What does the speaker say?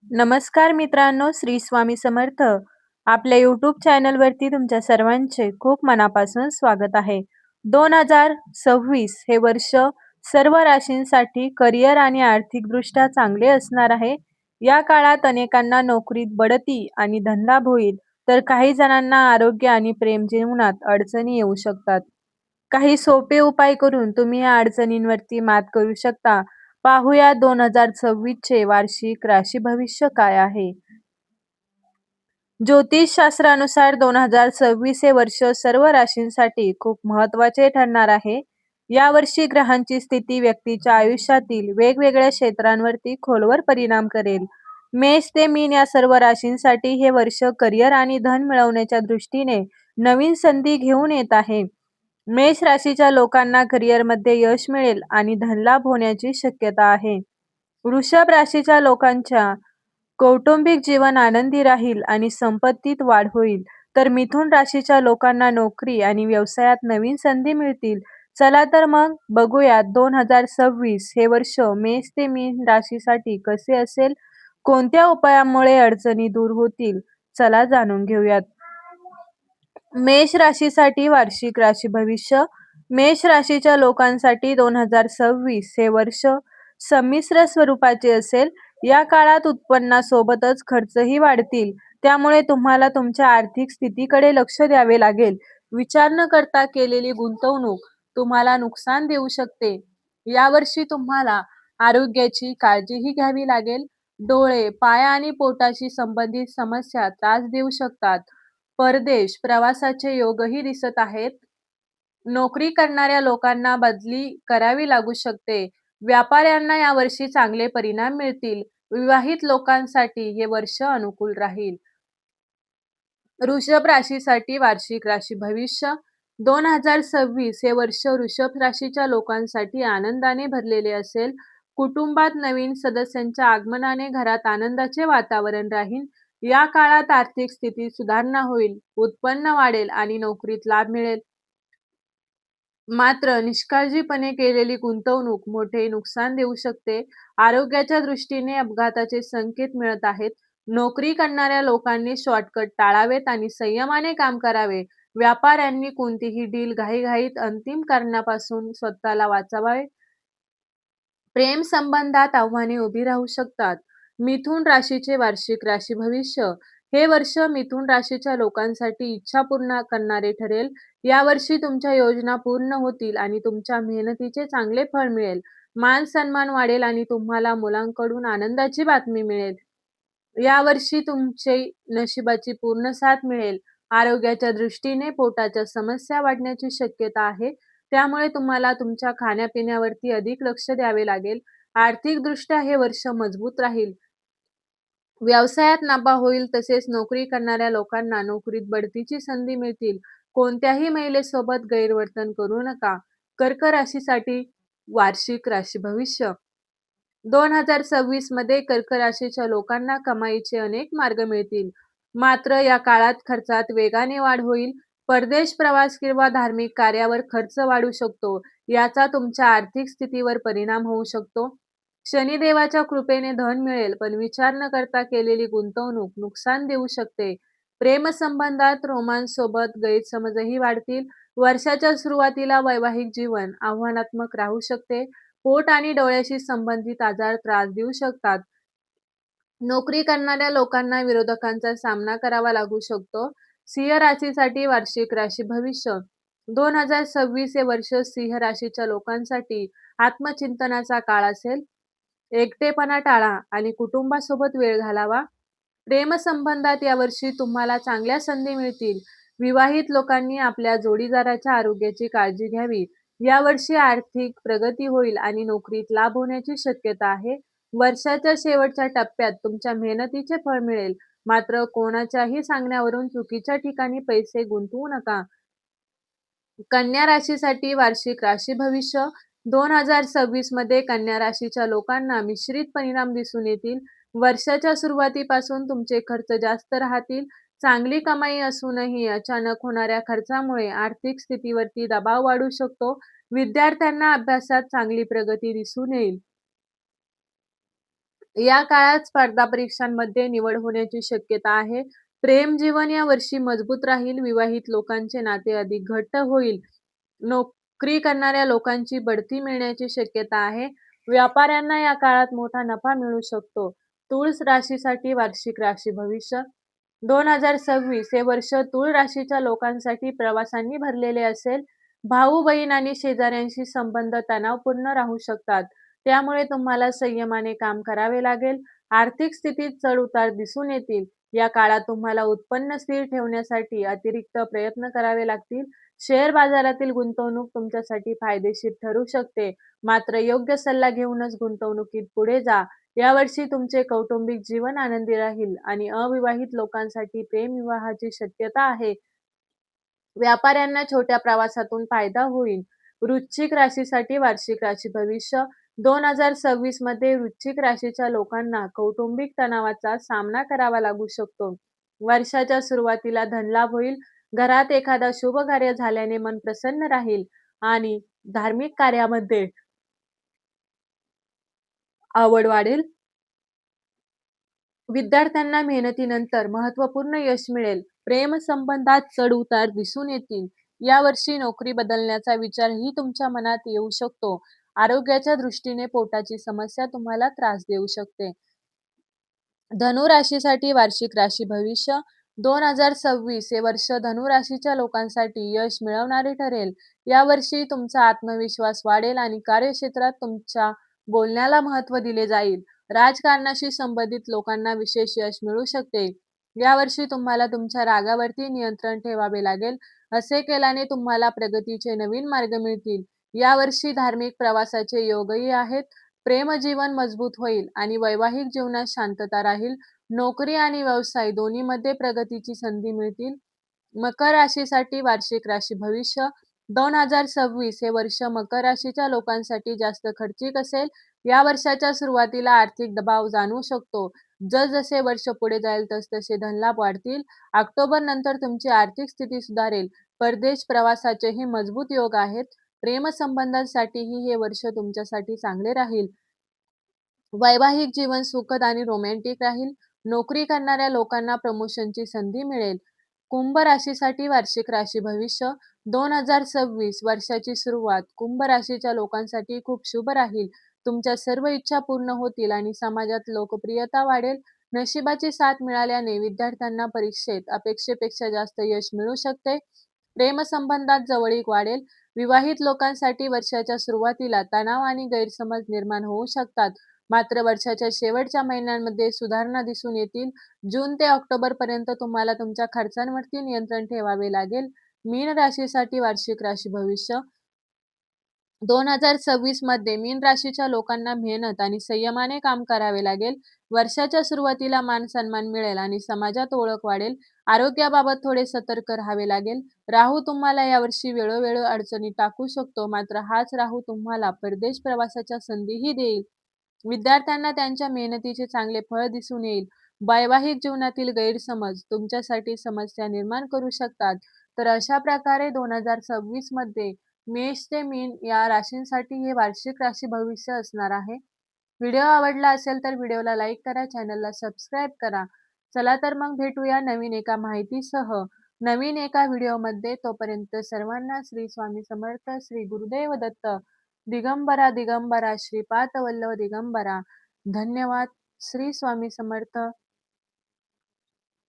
नमस्कार मित्रांनो, श्री स्वामी समर्थ. आपल्या यूट्यूब चॅनलवरती तुमच्या सर्वांचे खूप मनापासून स्वागत आहे. 2026 हे वर्ष सर्व राशींसाठी करिअर आणि आर्थिकदृष्ट्या चांगले असणार आहे. या काळात अनेकांना नोकरीत बढती आणि धनलाभ होईल, तर काही जणांना आरोग्य आणि प्रेम जीवनात अडचणी येऊ शकतात. काही सोपे उपाय करून तुम्ही या अडचणींवरती मात करू शकता. पाहूया 2026 चे वार्षिक राशी भविष्य काय आहे. ज्योतिषशास्त्रानुसार 2026 हे वर्ष सर्व राशींसाठी खूप महत्त्वाचे ठरणार आहे. यावर्षी ग्रहांची स्थिती व्यक्तीच्या आयुष्यातील वेगवेगळ्या क्षेत्रांवरती खोलवर परिणाम करेल. मेष ते मीन या सर्व राशींसाठी हे वर्ष करिअर आणि धन मिळवण्याच्या दृष्टीने नवीन संधी घेऊन येत आहे. मेष राशीच्या लोकांना करिअरमध्ये यश मिळेल आणि धनलाभ होण्याची शक्यता आहे. वृषभ राशीच्या लोकांच्या कौटुंबिक जीवन आनंदी राहील आणि संपत्तीत वाढ होईल. तर मिथुन राशीच्या लोकांना नोकरी आणि व्यवसायात नवीन संधी मिळतील. चला तर मग बघूयात 2026 हे वर्ष मेष ते मीन राशीसाठी कसे असेल, कोणत्या उपायामुळे अडचणी दूर होतील. चला जाणून घेऊयात. मेष राशीसाठी वार्षिक राशी भविष्य. मेष राशीच्या लोकांसाठी 2026 हे वर्ष संमिश्र स्वरूपाचे असेल. या काळात उत्पन्नासोबतच खर्चही वाढतील, त्यामुळे तुम्हाला तुमच्या आर्थिक स्थितीकडे लक्ष द्यावे लागेल. विचार न करता केलेली गुंतवणूक तुम्हाला नुकसान देऊ शकते. यावर्षी तुम्हाला आरोग्याची काळजीही घ्यावी लागेल. डोळे, पाय आणि पोटाशी संबंधित समस्या त्रास देऊ शकतात. परदेश प्रवासाचे योगही दिसत आहेत. नोकरी करणाऱ्या लोकांना बदली करावी लागू शकते. व्यापाऱ्यांना यावर्षी चांगले परिणाम मिळतील. विवाहित लोकांसाठी हे वर्ष अनुकूल राहील. वृषभ राशीसाठी वार्षिक राशी भविष्य. 2026 हे वर्ष वृषभ राशीच्या लोकांसाठी आनंदाने भरलेले असेल. कुटुंबात नवीन सदस्यांच्या आगमनाने घरात आनंदाचे वातावरण राहील. या काळात आर्थिक स्थितीत सुधारणा होईल, उत्पन्न वाढेल आणि नोकरीत लाभ मिळेल. मात्र निष्काळजीपणे केलेली गुंतवणूक मोठे नुकसान देऊ शकते. आरोग्याच्या दृष्टीने अपघाताचे संकेत मिळत आहेत. नोकरी करणाऱ्या लोकांनी शॉर्टकट टाळावेत आणि संयमाने काम करावे. व्यापाऱ्यांनी कोणतीही डील घाईघाईत अंतिम करण्यापासून स्वतःला वाचवावे. प्रेम संबंधात आव्हाने उभी राहू शकतात. मिथुन राशीचे वार्षिक राशी भविष्य. हे वर्ष मिथुन राशीच्या लोकांसाठी इच्छा पूर्ण करणारे ठरेल. यावर्षी तुमच्या योजना पूर्ण होतील आणि तुमच्या मेहनतीचे चांगले फळ मिळेल. मान सन्मान वाढेल आणि तुम्हाला मुलांकडून आनंदाची बातमी मिळेल. यावर्षी तुमचे नशिबाची पूर्ण साथ मिळेल. आरोग्याच्या दृष्टीने पोटाच्या समस्या वाढण्याची शक्यता आहे. त्यामुळे तुम्हाला तुमच्या खाण्यापिण्यावरती अधिक लक्ष द्यावे लागेल. आर्थिकदृष्ट्या हे वर्ष मजबूत राहील. व्यवसायात नफा होईल, तसेच नोकरी करणाऱ्या लोकांना नोकरीत बढतीची संधी मिळतील. कोणत्याही महिलेसोबत गैरवर्तन करू नका. कर्क राशीसाठी वार्षिक राशी भविष्य. 2026 मध्ये कर्क राशीच्या लोकांना कमाईचे अनेक मार्ग मिळतील. मात्र या काळात खर्चात वेगाने वाढ होईल. परदेश प्रवास किंवा धार्मिक कार्यावर खर्च वाढू शकतो. याचा तुमच्या आर्थिक स्थितीवर परिणाम होऊ शकतो. शनिदेवाच्या कृपेने धन मिळेल, पण विचार न करता केलेली गुंतवणूक नुकसान देऊ शकते. प्रेमसंबंधात रोमांससोबत गैरसमजही वाढतील. वर्षाच्या सुरुवातीला वैवाहिक जीवन आव्हानात्मक राहू शकते. पोट आणि डोळ्याशी संबंधित आजार त्रास देऊ शकतात. नोकरी करणाऱ्या लोकांना विरोधकांचा सामना करावा लागू शकतो. सिंह राशीसाठी वार्षिक राशी भविष्य. 2026 हे वर्ष सिंह राशीच्या लोकांसाठी आत्मचिंतनाचा काळ असेल. एकटेपणा टाळा आणि कुटुंबासोबत वेळ घालावा. प्रेमसंबंधात यावर्षी तुम्हाला चांगल्या संधी मिळतील. विवाहित लोकांनी आपल्या जोडीदाराच्या आरोग्याची काळजी घ्यावी. यावर्षी आर्थिक प्रगती होईल आणि नोकरीत लाभ होण्याची शक्यता आहे. वर्षाच्या शेवटच्या टप्प्यात तुमच्या मेहनतीचे फळ मिळेल. मात्र कोणाच्याही सांगण्यावरून चुकीच्या ठिकाणी पैसे गुंतवू नका. कन्या राशीसाठी वार्षिक राशी भविष्य. 2026 मध्ये कन्या राशीच्या लोकांना मिश्रित परिणाम दिसून येतील. वर्षाच्या सुरुवातीपासून तुमचे खर्च जास्त राहतील. चांगली कमाई असूनही अचानक होणाऱ्या खर्चामुळे आर्थिक स्थितीवरती दबाव वाढू शकतो. विद्यार्थ्यांना अभ्यासात चांगली प्रगती दिसून येईल. या काळात स्पर्धा परीक्षांमध्ये निवड होण्याची शक्यता आहे. प्रेम जीवन या वर्षी मजबूत राहील. विवाहित लोकांचे नाते अधिक घट्ट होईल. नोकरी करणाऱ्या लोकांची बढती मिळण्याची शक्यता आहे. व्यापाऱ्यांना या काळात मोठा नफा मिळू शकतो. तुळस राशीसाठी वार्षिक राशी भविष्य 2026 हे वर्ष तूळ राशीच्या लोकांसाठी प्रवासांनी भरलेले असेल. भाऊ-बहीण आणि शेजाऱ्यांशी संबंध तणावपूर्ण राहू शकतात. त्यामुळे तुम्हाला संयमाने काम करावे लागेल. आर्थिक स्थितीत चढ-उतार दिसून येतील. या काळात तुम्हाला उत्पन्न स्थिर ठेवण्यासाठी अतिरिक्त प्रयत्न करावे लागतील. शेअर बाजारातील गुंतवणूक तुमच्यासाठी फायदेशीर ठरू शकते. मात्र योग्य सल्ला घेऊनच गुंतवणुकीत पुढे जा. यावर्षी तुमचे कौटुंबिक जीवन आनंदी राहील आणि अविवाहित लोकांसाठी प्रेमविवाहाची शक्यता आहे. व्यापाऱ्यांना छोट्या प्रवासातून फायदा होईल. वृश्चिक राशीसाठी वार्षिक राशी भविष्य 2026 मध्ये वृश्चिक राशीच्या लोकांना कौटुंबिक तणावाचा सामना करावा लागू शकतो. वर्षाच्या सुरुवातीला धनलाभ होईल. घरात एखादा शुभ कार्य झाल्याने मन प्रसन्न राहील आणि धार्मिक कार्यामध्ये आवड वाढेल. विद्यार्थ्यांना मेहनतीनंतर महत्त्वपूर्ण यश मिळेल. प्रेमसंबंधात चढ-उतार दिसून येतील. यावर्षी नोकरी बदलण्याचा विचारही तुमच्या मनात येऊ शकतो. आरोग्याच्या दृष्टीने पोटाची समस्या तुम्हाला त्रास देऊ शकते. धनु राशीसाठी वार्षिक राशी भविष्य 2026 हे वर्ष धनु राशीच्या लोकांसाठी यश मिळवणारे ठरेल. यावर्षी तुमचा आत्मविश्वास वाढेल आणि कार्यक्षेत्रात तुमच्या बोलण्याला महत्त्व दिले जाईल. राजकारणाशी संबंधित लोकांना विशेष यश मिळू शकते. यावर्षी तुम्हाला तुमच्या रागावरती नियंत्रण ठेवावे लागेल. असे केल्याने तुम्हाला प्रगतीचे नवीन मार्ग मिळतील. यावर्षी धार्मिक प्रवासाचे योगही आहेत. प्रेमजीवन मजबूत होईल आणि वैवाहिक जीवनात शांतता राहील. नोकरी आणि व्यवसाय दोन्हीमध्ये प्रगतीची संधी मिळतील. मकर राशीसाठी वार्षिक राशी भविष्य 2026 हे वर्ष मकर राशीच्या लोकांसाठी जास्त खर्चिक असेल. या वर्षाच्या सुरुवातीला आर्थिक दबाव जाणवू शकतो. जसजसे वर्ष पुढे जाईल तसतसे धनलाभ वाढतील. ऑक्टोबर नंतर तुमची आर्थिक स्थिती सुधारेल. परदेश प्रवासाचेही मजबूत योग आहेत. प्रेमसंबंधांसाठीही हे वर्ष तुमच्यासाठी चांगले राहील. वैवाहिक जीवन सुखद आणि रोमॅन्टिक राहील. नोकरी करणाऱ्या लोकांना प्रमोशनची संधी मिळेल. कुंभ राशीसाठी वार्षिक राशी भविष्य 2026 वर्षाची सुरुवात कुंभ राशीच्या लोकांसाठी खूप शुभ राहील. तुमच्या सर्व इच्छा पूर्ण होतील आणि समाजात लोकप्रियता वाढेल. नशिबाची साथ मिळाल्याने विद्यार्थ्यांना परीक्षेत अपेक्षेपेक्षा जास्त यश मिळू शकते. प्रेमसंबंधात जवळीक वाढेल. विवाहित लोकांसाठी वर्षाच्या सुरुवातीला तणाव आणि गैरसमज निर्माण होऊ शकतात. मात्र वर्षाच्या शेवटच्या महिन्यांमध्ये सुधारणा दिसून येतील. जून ते ऑक्टोबर पर्यंत तुम्हाला तुमच्या खर्चांवरती नियंत्रण ठेवावे लागेल. मीन राशीसाठी वार्षिक राशी भविष्य 2026 मध्ये मीन राशीच्या लोकांना मेहनत आणि संयमाने काम करावे लागेल. वर्षाच्या सुरुवातीला मान-सन्मान मिळेल आणि समाजात ओळख वाढेल. आरोग्याबाबत थोडे सतर्क राहावे लागेल. राहू तुम्हाला यावर्षी वेळोवेळी अडचणीत टाकू शकतो. मात्र हाच राहू तुम्हाला परदेश प्रवासाच्या संधीही देईल. विद्यार्थ्यांना त्यांच्या मेहनतीचे चांगले फळ दिसून येईल. वैवाहिक जीवनातील गैरसमज तुमच्यासाठी समस्या निर्माण करू शकतात. तर अशा प्रकारे 2026 मध्ये मेष ते मीन या राशींसाठी हे वार्षिक राशी भविष्य असणार आहे. व्हिडिओ आवडला असेल तर व्हिडिओला लाईक करा, चॅनलला सबस्क्राईब करा. चला तर मग भेटूया नवीन एका माहितीसह, नवीन एका व्हिडिओमध्ये. तोपर्यंत सर्वांना श्री स्वामी समर्थ, श्री गुरुदेव दत्त. दिगंबरा दिगंबरा श्रीपाद वल्लभ दिगंबरा. धन्यवाद. श्री स्वामी समर्थ.